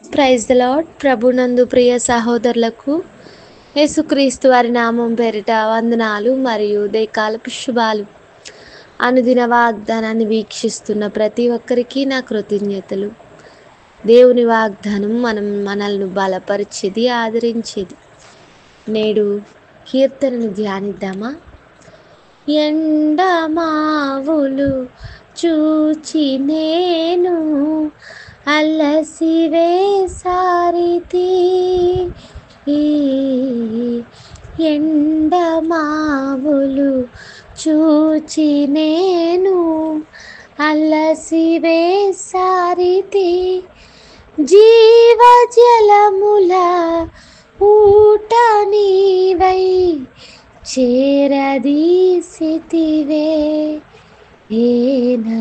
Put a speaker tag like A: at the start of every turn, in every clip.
A: Praise the lord. ప్రభునందు ప్రియ సహోదరులకు యేసుక్రీస్తు వారి నామం పేరిట వందనాలు మరియు ఉదయకాలపు శుభాలు. అనుదిన వాగ్దానాన్ని వీక్షిస్తున్న ప్రతి ఒక్కరికి నా కృతజ్ఞతలు. దేవుని వాగ్దానం మనల్ని బలపరిచేది, ఆదరించేది. నేడు కీర్తనను ధ్యానిద్దామా? ఎండమావులు చూచి నేను అలసివేసారితి, ఎండమావులు చూచి నేను అలసివేసారితి, జీవజలముల ఊట నీవై చేరదీసితివే, ఏనా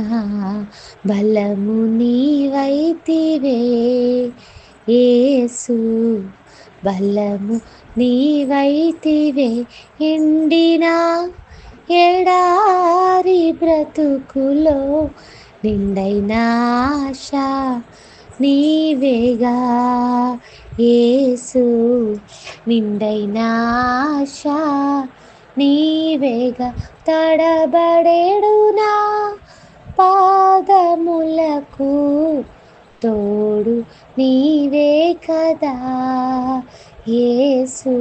A: బలము నీవైతివే, యేసు బలము నీవైతివే. ఎండిన ఎడారి బ్రతుకులో నిండైన ఆశ నీవేగా, యేసు నిండైన ఆశ నీవేగా. తడబడేడునా పాదములకు తోడు నీవే కదా, యేసు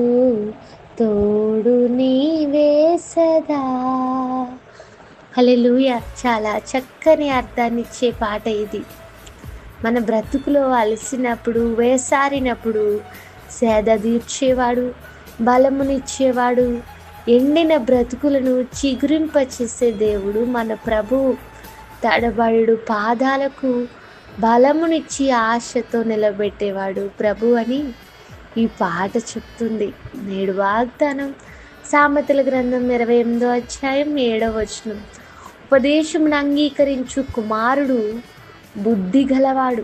A: తోడు నీవే సదా. హల్లెలూయా. చాలా చక్కని అర్థాన్ని ఇచ్చే పాట ఇది. మన బ్రతుకులో అలసినప్పుడు, వేసారినప్పుడు సేద తీర్చేవాడు, బలమునిచ్చేవాడు, ఎండిన బ్రతుకులను చిగురింపచేసే దేవుడు మన ప్రభువు. తడబడు పాదాలకు బలమునిచ్చి ఆశతో నిలబెట్టేవాడు ప్రభు అని ఈ పాట చెప్తుంది. నేడు వాగ్దానం సామెతల గ్రంథం 28వ అధ్యాయం 7వ వచనం. ఉపదేశమును అంగీకరించు కుమారుడు బుద్ధి గలవాడు,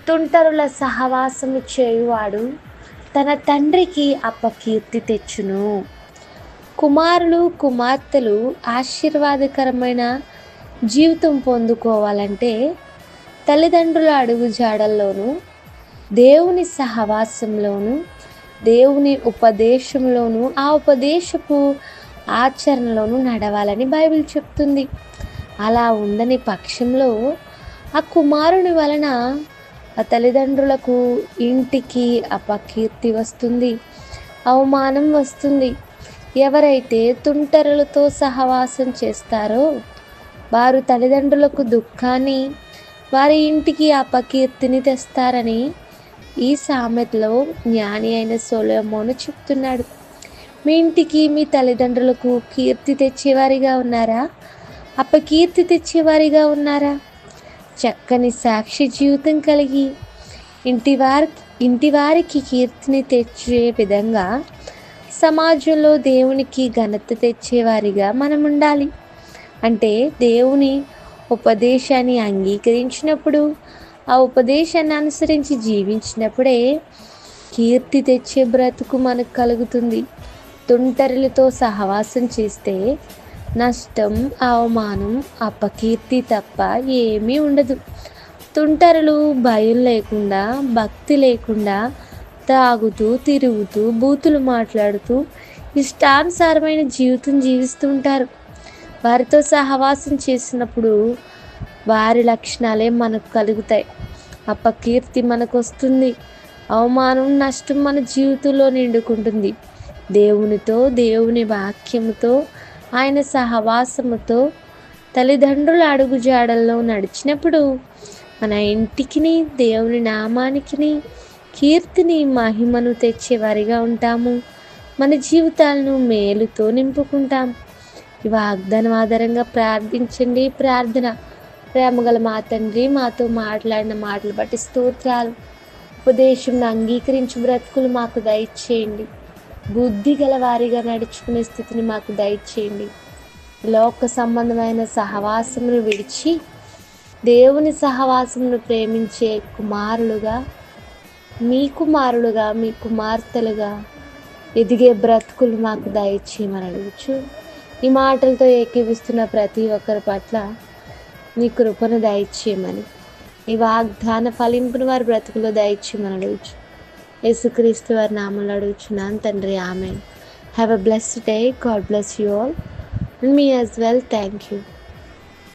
A: తుంటరుల సహవాసము చేయువాడు తన తండ్రికి అపకీర్తి తెచ్చును. కుమారులు, కుమార్తెలు ఆశీర్వాదకరమైన జీవితం పొందుకోవాలంటే తల్లిదండ్రుల అడుగు జాడల్లోనూ, దేవుని సహవాసంలోనూ, దేవుని ఉపదేశంలోనూ, ఆ ఉపదేశపు ఆచరణలోనూ నడవాలని బైబిల్ చెప్తుంది. అలా ఉండని పక్షంలో ఆ కుమారుని వలన ఆ తల్లిదండ్రులకు, ఇంటికి అపకీర్తి వస్తుంది, అవమానం వస్తుంది. ఎవరైతే తుంటరులతో సహవాసం చేస్తారో వారు తల్లిదండ్రులకు దుఃఖాన్ని, వారి ఇంటికి అపకీర్తిని తెస్తారని ఈ సామెతలో జ్ఞాని అయిన సొలొమోను చెప్తున్నాడు. మీ ఇంటికి, మీ తల్లిదండ్రులకు కీర్తి తెచ్చేవారిగా ఉన్నారా? అపకీర్తి తెచ్చేవారిగా ఉన్నారా? చక్కని సాక్షి జీవితం కలిగి ఇంటివారికి కీర్తిని తెచ్చే విధంగా సమాజంలో దేవునికి ఘనత తెచ్చేవారిగా మనం ఉండాలి. అంటే దేవుని ఉపదేశాన్ని అంగీకరించినప్పుడు, ఆ ఉపదేశాన్ని అనుసరించి జీవించినప్పుడే కీర్తి తెచ్చే బ్రతుకు మనకు కలుగుతుంది. తుంటరులతో సహవాసం చేస్తే నష్టం, అవమానం, అపకీర్తి తప్ప ఏమీ ఉండదు. తుంటరులు భయం లేకుండా, భక్తి లేకుండా తాగుతూ, తిరుగుతూ, బూతులు మాట్లాడుతూ ఇష్టానుసారమైన జీవితం జీవిస్తూ ఉంటారు. వారితో సహవాసం చేసినప్పుడు వారి లక్షణాలే మనకు కలుగుతాయి. అపకీర్తి మనకు వస్తుంది, అవమానం, నష్టం మన జీవితంలో నిండుకుంటుంది. దేవునితో, దేవుని వాక్యముతో, ఆయన సహవాసముతో తల్లిదండ్రుల అడుగుజాడల్లో నడిచినప్పుడు మన ఇంటికిని, దేవుని నామానికిని కీర్తిని, మహిమను తెచ్చేవారిగా ఉంటాము. మన జీవితాలను మేలుతో నింపుకుంటాం. ఈ వాగ్దానం ఆధారంగా ప్రార్థించండి. ప్రార్థన. ప్రేమగల మా తండ్రి, మాతో మాట్లాడిన మాటలు బట్టి స్తోత్రాలు. ఉపదేశం అంగీకరించి బ్రతుకులు మాకు దయచేయండి. బుద్ధి గల వారిగా నడుచుకునే స్థితిని మాకు దయచేయండి. లోక సంబంధమైన సహవాసమును విడిచి దేవుని సహవాసమును ప్రేమించే కుమారులుగా, మీ కుమారులుగా, మీ కుమార్తెలుగా ఎదిగే బ్రతుకులు మాకు దయచేయమని అడుగుచు ఈ మాటలతో ఏకీవిస్తున్న ప్రతి ఒక్కరి పట్ల నీ కృపను దయచేయమని ఈ వాగ్దాన ఫలింపును వారి బ్రతుకులో దయచేయమని అడుగుచు యేసుక్రీస్తు వారి నామములో అడుగుచున్నాను తండ్రి, ఆమేన్. Have a blessed day. God bless you all and me as well. Thank you.